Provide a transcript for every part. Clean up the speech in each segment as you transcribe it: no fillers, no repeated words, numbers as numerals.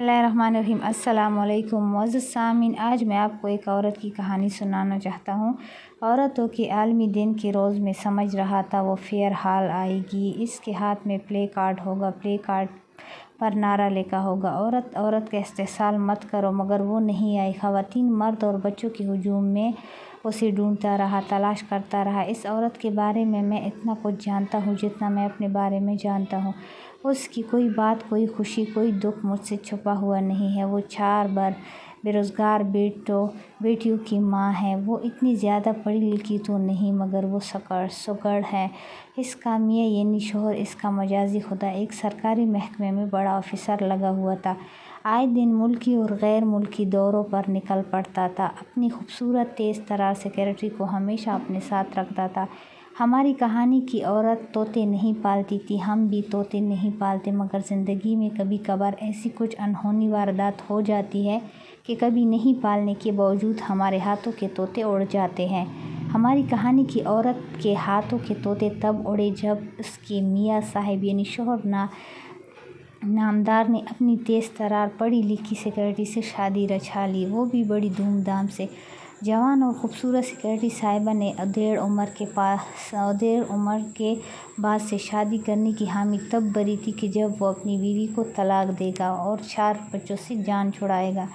बिस्मिल्लाहिर्रहमानिर्रहीम। अस्सलाम वालेकुम मुअज़्ज़ज़ सामीन। आज मैं आपको एक औरत की कहानी सुनाना चाहता हूँ। औरतों के आलमी दिन के रोज़ में समझ रहा था वो फेयर हाल आएगी, इसके हाथ में प्ले कार्ड होगा, प्ले कार्ड पर नारा लिखा होगा, औरत औरत का इस्तेहसाल मत करो, मगर वो नहीं आई। ख़वातीन, मर्द और बच्चों के हुजूम में उसे ढूंढता रहा, तलाश करता रहा। इस औरत के बारे में मैं इतना कुछ जानता हूँ जितना मैं अपने बारे में जानता हूँ। उसकी कोई बात, कोई खुशी, कोई दुख मुझसे छुपा हुआ नहीं है। वो 4 बेरोज़गार बेटियों की माँ है। वो इतनी ज़्यादा पढ़ी लिखी तो नहीं, मगर वो सुगड़ है। इसका मियाँ यानी शौहर, इसका मजाजी खुदा, एक सरकारी महकमे में बड़ा ऑफिसर लगा हुआ था। आए दिन मुल्की और गैर मुल्की दौरों पर निकल पड़ता था। अपनी खूबसूरत तेज़ तरार सेक्रेटरी को हमेशा अपने साथ रखता था। हमारी कहानी की औरत तोते नहीं पालती थी, हम भी तोते नहीं पालते, मगर ज़िंदगी में कभी कभार ऐसी कुछ अनहोनी वारदात हो जाती है कि कभी नहीं पालने के बावजूद हमारे हाथों के तोते उड़ जाते हैं। हमारी कहानी की औरत के हाथों के तोते तब उड़े जब उसके मियाँ साहब यानी शौहर नामदार ने अपनी तेज़ तरार पढ़ी लिखी सेक्रेटरी से शादी रचा ली, वो भी बड़ी धूमधाम से। जवान और ख़ूबसूरत सेक्रेटरी साहिबा ने अधेड़ उम्र के बाद से शादी करने की हामी तब भरी थी कि जब वो अपनी बीवी को तलाक देगा और 4 बच्चों से जान छुड़ाएगा।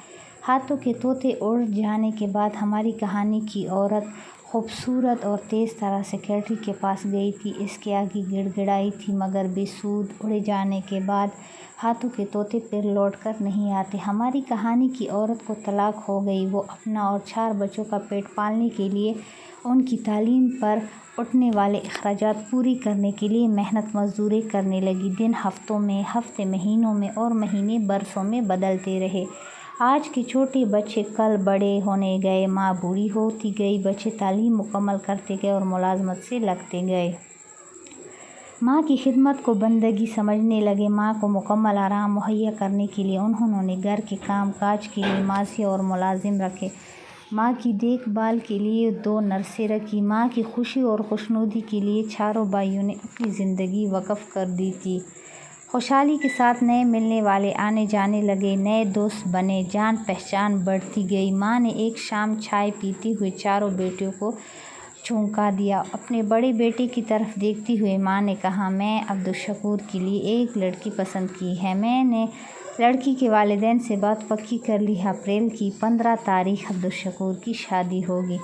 हाथों के तोते उड़ जाने के बाद हमारी कहानी की औरत खूबसूरत और तेज़ तरार सेक्रेटरी के पास गई थी। इसके आगे गिड़गिड़ाई थी, मगर बेसूद। उड़ जाने के बाद हाथों के तोते फिर लौट कर नहीं आते। हमारी कहानी की औरत को तलाक हो गई। वो अपना और 4 बच्चों का पेट पालने के लिए, उनकी तालीम पर उठने वाले अखराजात पूरी करने के लिए मेहनत मजदूरी करने लगी। दिन हफ्तों में, हफ्ते महीनों में और महीने बरसों में बदलते रहे। आज के छोटे बच्चे कल बड़े होने गए, माँ बूढ़ी होती गई, बच्चे तालीम मुकम्मल करते गए और मुलाजमत से लगते गए। माँ की खिदमत को बंदगी समझने लगे। माँ को मुकम्मल आराम मुहैया करने के लिए उन्होंने घर के काम काज के लिए मासी और मुलाजिम रखे। माँ की देखभाल के लिए 2 नर्सें रखी। माँ की खुशी और खुशनुदी के लिए चारों भाइयों ने अपनी ज़िंदगी वक्फ कर दी थी। खुशहाली के साथ नए मिलने वाले आने जाने लगे, नए दोस्त बने, जान पहचान बढ़ती गई। माँ ने एक शाम चाय पीते हुए चारों बेटियों को चौंका दिया। अपने बड़े बेटे की तरफ देखती हुए माँ ने कहा, मैं अब्दुल के लिए एक लड़की पसंद की है। मैंने लड़की के वालिदैन से बात पक्की कर ली है। अप्रैल की 15 तारीख अब्दुल की शादी होगी।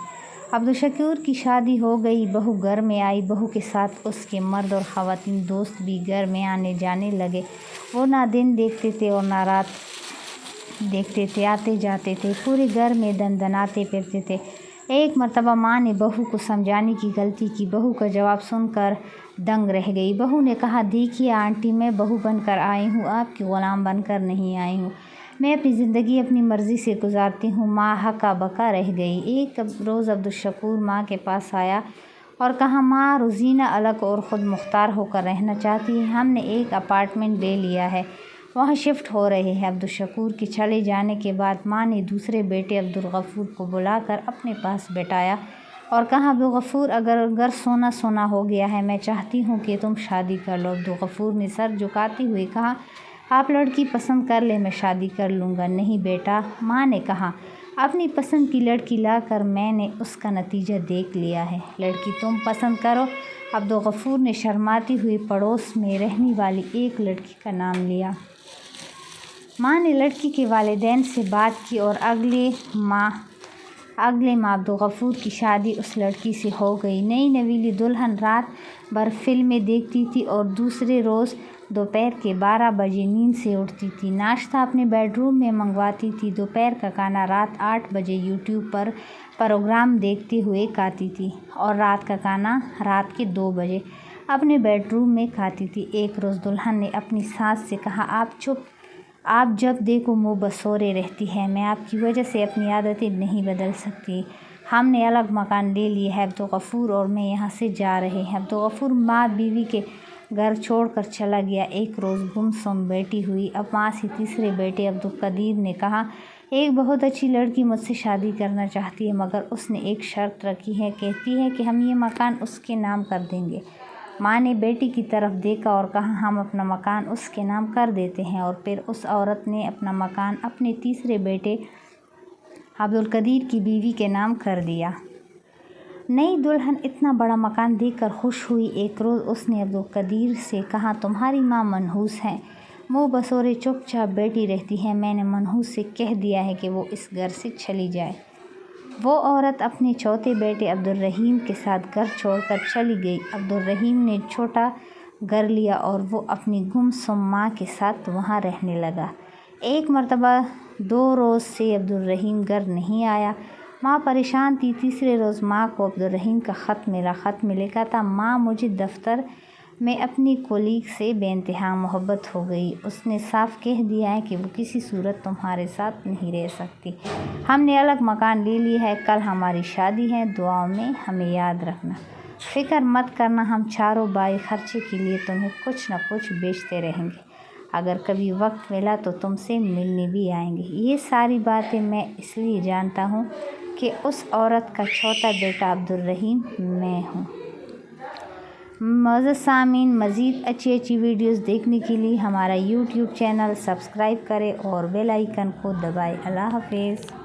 अब्दुल की शादी हो गई। बहू घर में आई। बहू के साथ उसके मर्द और ख़वातीन दोस्त भी घर में आने जाने लगे। वो ना दिन देखते थे और ना रात देखते थे, आते जाते थे, पूरे घर में दनदनाते फिरते थे। एक मर्तबा माँ ने बहू को समझाने की गलती की। बहू का जवाब सुनकर दंग रह गई। बहू ने कहा, देखिए आंटी, मैं बहू बनकर आई हूँ, आपकी ग़ुलाम बनकर नहीं आई हूँ। मैं अपनी ज़िंदगी अपनी मर्ज़ी से गुजारती हूँ। माँ हक्का बक्का रह गई। एक रोज़ अब्दुल माँ के पास आया और कहा, माँ, रोज़ीना अलग और ख़ुद मुख्तार होकर रहना चाहती है। हमने एक अपार्टमेंट ले लिया है, वहाँ शिफ्ट हो रहे हैं। अब्दुल के चले जाने के बाद माँ ने दूसरे बेटे अब्दुल को बुलाकर अपने पास बैठाया और कहा, अब्दुल, अगर घर सोना सोना हो गया है, मैं चाहती हूँ कि तुम शादी कर लो। अब्दुल ने सर झुकाते हुए कहा, आप लड़की पसंद कर ले, मैं शादी कर लूँगा। नहीं बेटा, माँ ने कहा, अपनी पसंद की लड़की लाकर मैंने उसका नतीजा देख लिया है। लड़की तुम पसंद करो। अब्दुल ने शर्माती हुई पड़ोस में रहने वाली एक लड़की का नाम लिया। माँ ने लड़की के वालिदैन से बात की और अगले माह अब्दुल की शादी उस लड़की से हो गई। नई नवीली दुल्हन रात भर फिल्में देखती थी और दूसरे रोज़ दोपहर के 12 बजे नींद से उठती थी। नाश्ता अपने बेडरूम में मंगवाती थी। दोपहर का खाना रात 8 बजे यूट्यूब पर प्रोग्राम देखते हुए खाती थी और रात का खाना रात के 2 बजे अपने बेडरूम में खाती थी। एक रोज़ दुल्हन ने अपनी सास से कहा, आप जब देखो मुँह बसोरे रहती है। मैं आपकी वजह से अपनी आदतें नहीं बदल सकती। हमने अलग मकान ले लिया है। अब्दुल और मैं यहाँ से जा रहे हैं। अब्दुल माँ बीवी के घर छोड़कर चला गया। एक रोज़ गुमसुम बैठी हुई। अब माँ से तीसरे बेटे अब्दुल ने कहा, एक बहुत अच्छी लड़की मुझसे शादी करना चाहती है, मगर उसने एक शर्त रखी है। कहती है कि हम ये मकान उसके नाम कर देंगे। माँ ने बेटी की तरफ देखा और कहा, हम अपना मकान उसके नाम कर देते हैं। और फिर उस औरत ने अपना मकान अपने तीसरे बेटे अब्दुल कदीर की बीवी के नाम कर दिया। नई दुल्हन इतना बड़ा मकान देखकर खुश हुई। एक रोज़ उसने अब्दुल कदीर से कहा, तुम्हारी माँ मनहूस है, मुँह बसोरे चुपचाप बैठी रहती है। मैंने मनहूस से कह दिया है कि वो इस घर से चली जाए। वो औरत अपने चौथे बेटे अब्दुल रहीम के साथ घर छोड़कर चली गई। अब्दुल रहीम ने छोटा घर लिया और वो अपनी गुमसुम माँ के साथ वहाँ रहने लगा। एक मर्तबा 2 रोज़ से अब्दुल रहीम घर नहीं आया। माँ परेशान थी। तीसरे रोज़ माँ को अब्दुल रहीम का ख़त मिला। ख़त में लिखा था, माँ मुझे दफ्तर में अपनी कोलीग से बेइंतहा मोहब्बत हो गई। उसने साफ कह दिया है कि वो किसी सूरत तुम्हारे साथ नहीं रह सकती। हमने अलग मकान ले लिया है। कल हमारी शादी है, दुआओं में हमें याद रखना। फ़िक्र मत करना, हम चारों भाई खर्चे के लिए तुम्हें कुछ न कुछ बेचते रहेंगे। अगर कभी वक्त मिला तो तुमसे मिलने भी आएंगे। ये सारी बातें मैं इसलिए जानता हूँ कि उस औरत का चौथा बेटा अब्दुल रहीम मैं हूँ। मुअज़्ज़ज़ सामीन, मज़ीद अच्छी वीडियोस देखने के लिए हमारा YouTube चैनल सब्सक्राइब करें और बेल आइकन को दबाएं। अल्लाह हाफ़िज़।